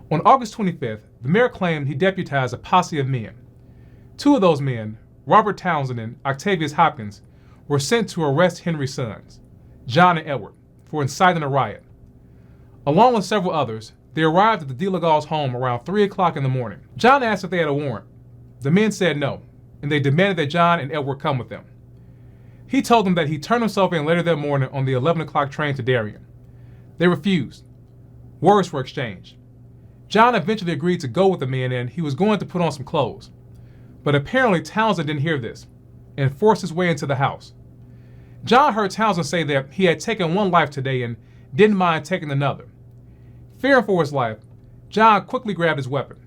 On August 25th, the mayor claimed he deputized a posse of men. Two of those men, Robert Townsend and Octavius Hopkins, were sent to arrest Henry's sons, John and Edward, for inciting a riot. Along with several others, they arrived at the Delegals' home around 3 o'clock in the morning. John asked if they had a warrant. The men said no, and they demanded that John and Edward come with them. He told them that he turned himself in later that morning on the 11 o'clock train to Darien. They refused. Words were exchanged. John eventually agreed to go with the men, and he was going to put on some clothes. But apparently Townsend didn't hear this and forced his way into the house. John heard Townsend say that he had taken one life today and didn't mind taking another. Fearing for his life, John quickly grabbed his weapon.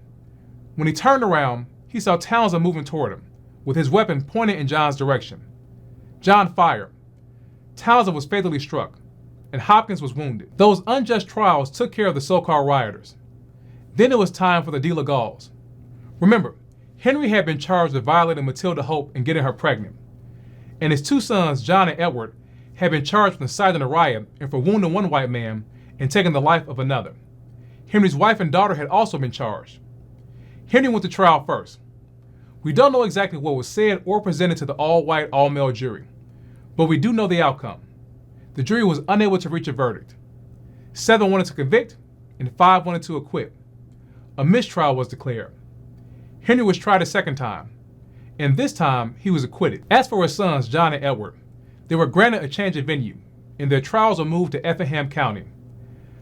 When he turned around, he saw Townsend moving toward him, with his weapon pointed in John's direction. John fired. Townsend was fatally struck, and Hopkins was wounded. Those unjust trials took care of the so-called rioters. Then it was time for the Delegals. Remember, Henry had been charged with violating Matilda Hope and getting her pregnant. And his two sons, John and Edward, had been charged with inciting a riot and for wounding one white man and taking the life of another. Henry's wife and daughter had also been charged. Henry went to trial first. We don't know exactly what was said or presented to the all-white, all-male jury, but we do know the outcome. The jury was unable to reach a verdict. 7 wanted to convict, and 5 wanted to acquit. A mistrial was declared. Henry was tried a second time, and this time he was acquitted. As for his sons, John and Edward, they were granted a change of venue, and their trials were moved to Effingham County.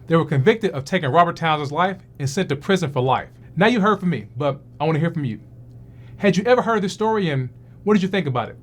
They were convicted of taking Robert Townsend's life and sent to prison for life. Now you heard from me, but I want to hear from you. Had you ever heard this story, and what did you think about it?